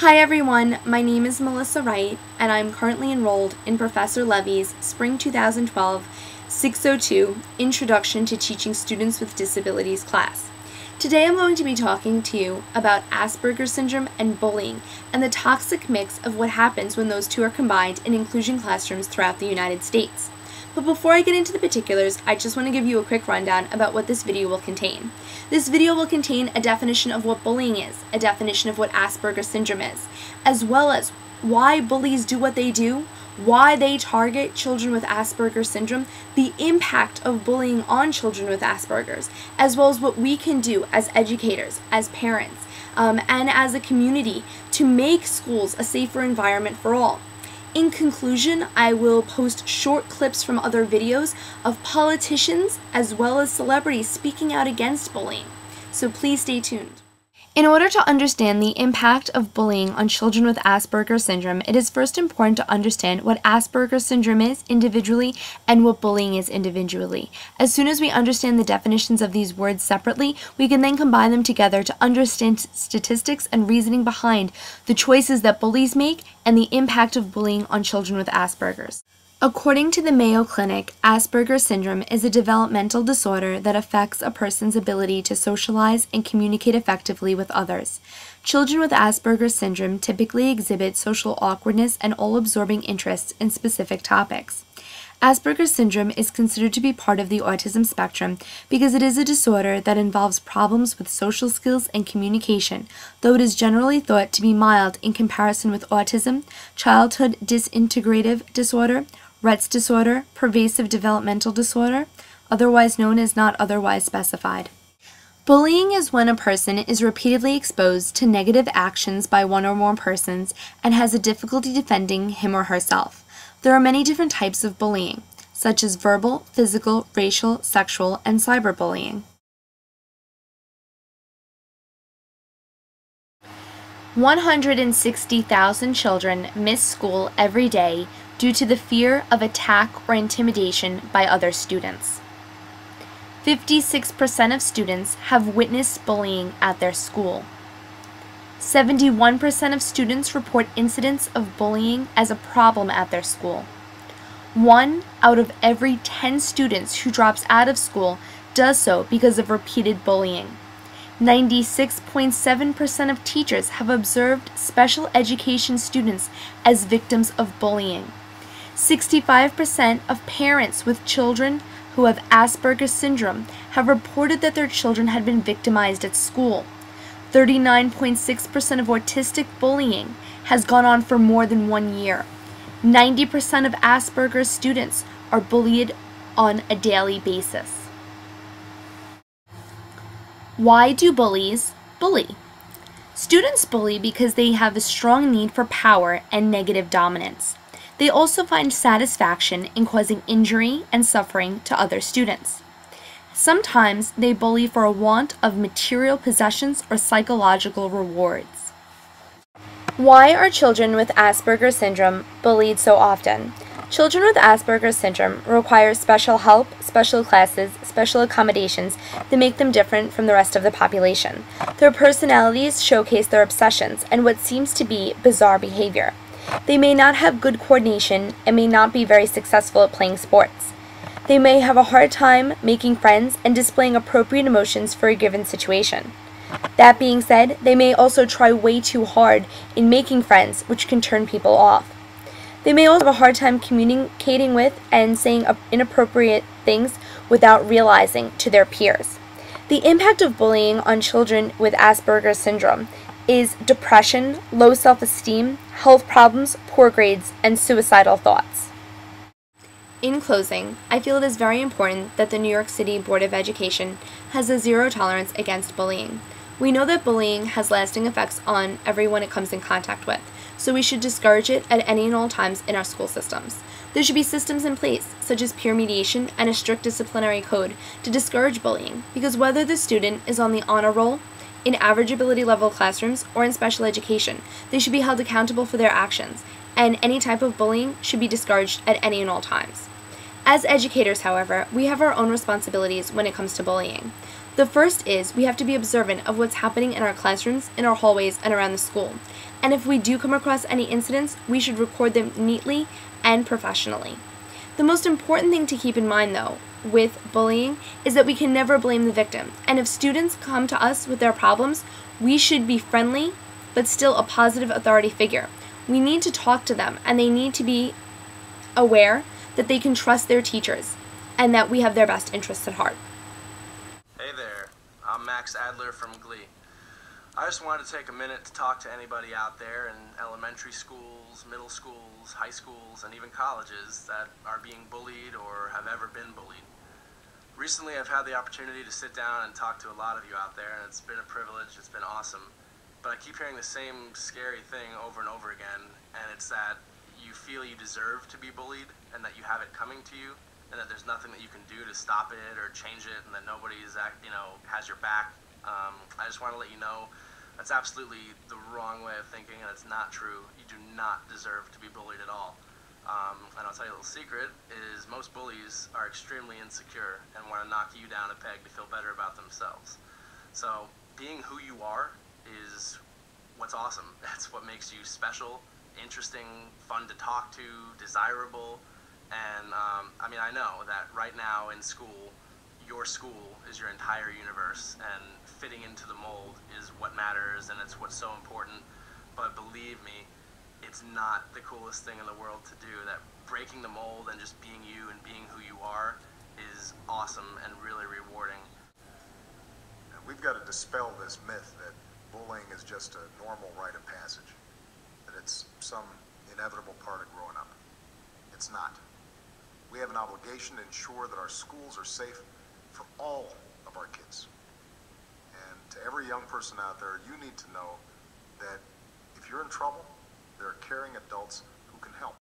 Hi everyone, my name is Melissa Wright, and I'm currently enrolled in Professor Levy's Spring 2012 602 Introduction to Teaching Students with Disabilities class. Today I'm going to be talking to you about Asperger syndrome and bullying and the toxic mix of what happens when those two are combined in inclusion classrooms throughout the United States. But before I get into the particulars, I just want to give you a quick rundown about what this video will contain. This video will contain a definition of what bullying is, a definition of what Asperger syndrome is, as well as why bullies do what they do, why they target children with Asperger syndrome, the impact of bullying on children with Asperger's, as well as what we can do as educators, as parents, and as a community to make schools a safer environment for all. In conclusion, I will post short clips from other videos of politicians as well as celebrities speaking out against bullying, so please stay tuned. In order to understand the impact of bullying on children with Asperger syndrome, it is first important to understand what Asperger syndrome is individually and what bullying is individually. As soon as we understand the definitions of these words separately, we can then combine them together to understand statistics and reasoning behind the choices that bullies make and the impact of bullying on children with Asperger's. According to the Mayo Clinic, Asperger syndrome is a developmental disorder that affects a person's ability to socialize and communicate effectively with others. Children with Asperger syndrome typically exhibit social awkwardness and all-absorbing interests in specific topics. Asperger syndrome is considered to be part of the autism spectrum because it is a disorder that involves problems with social skills and communication, though it is generally thought to be mild in comparison with autism, childhood disintegrative disorder, Rhett's disorder, pervasive developmental disorder, otherwise known as not otherwise specified. Bullying is when a person is repeatedly exposed to negative actions by one or more persons and has a difficulty defending him or herself. There are many different types of bullying, such as verbal, physical, racial, sexual, and cyberbullying. "160,000 children miss school every day due to the fear of attack or intimidation by other students. 56% of students have witnessed bullying at their school. 71% of students report incidents of bullying as a problem at their school. 1 out of every 10 students who drops out of school does so because of repeated bullying. 96.7% of teachers have observed special education students as victims of bullying. 65% of parents with children who have Asperger syndrome have reported that their children had been victimized at school. 39.6% of autistic bullying has gone on for more than 1 year. 90% of Asperger's students are bullied on a daily basis." Why do bullies bully? Students bully because they have a strong need for power and negative dominance. They also find satisfaction in causing injury and suffering to other students. Sometimes they bully for a want of material possessions or psychological rewards. Why are children with Asperger syndrome bullied so often? Children with Asperger syndrome require special help, special classes, special accommodations that make them different from the rest of the population. Their personalities showcase their obsessions and what seems to be bizarre behavior. They may not have good coordination and may not be very successful at playing sports. They may have a hard time making friends and displaying appropriate emotions for a given situation. That being said, they may also try way too hard in making friends, which can turn people off. They may also have a hard time communicating with and saying inappropriate things without realizing to their peers. The impact of bullying on children with Asperger syndrome is depression, low self-esteem, health problems, poor grades, and suicidal thoughts. In closing, I feel it is very important that the New York City Board of Education has a zero tolerance against bullying. We know that bullying has lasting effects on everyone it comes in contact with, so we should discourage it at any and all times in our school systems. There should be systems in place, such as peer mediation and a strict disciplinary code, to discourage bullying, because whether the student is on the honor roll, in average ability level classrooms, or in special education, they should be held accountable for their actions, and any type of bullying should be discouraged at any and all times. As educators, however, we have our own responsibilities when it comes to bullying. The first is we have to be observant of what's happening in our classrooms, in our hallways, and around the school. And if we do come across any incidents, we should record them neatly and professionally. The most important thing to keep in mind, though, with bullying is that we can never blame the victim. And if students come to us with their problems, we should be friendly, but still a positive authority figure. We need to talk to them, and they need to be aware that they can trust their teachers and that we have their best interests at heart. Hey there, I'm Max Adler from Glee. I just wanted to take a minute to talk to anybody out there in elementary schools, middle schools, high schools, and even colleges that are being bullied or have ever been bullied. Recently, I've had the opportunity to sit down and talk to a lot of you out there, and it's been a privilege, it's been awesome. But I keep hearing the same scary thing over and over again, and it's that you feel you deserve to be bullied and that you have it coming to you, and that there's nothing that you can do to stop it or change it, and that nobody is, has your back. I just want to let you know that's absolutely the wrong way of thinking, and it's not true. You do not deserve to be bullied at all. And I'll tell you a little secret, is most bullies are extremely insecure and want to knock you down a peg to feel better about themselves. So being who you are is what's awesome. That's what makes you special, interesting, fun to talk to, desirable. And I know that right now in school, your school is your entire universe, and fitting into the mold is what matters, and it's what's so important. But believe me, it's not the coolest thing in the world to do. That breaking the mold and just being you and being who you are is awesome and really rewarding. And we've got to dispel this myth that bullying is just a normal rite of passage, that it's some inevitable part of growing up. It's not. We have an obligation to ensure that our schools are safe for all of our kids. And to every young person out there, you need to know that if you're in trouble, there are caring adults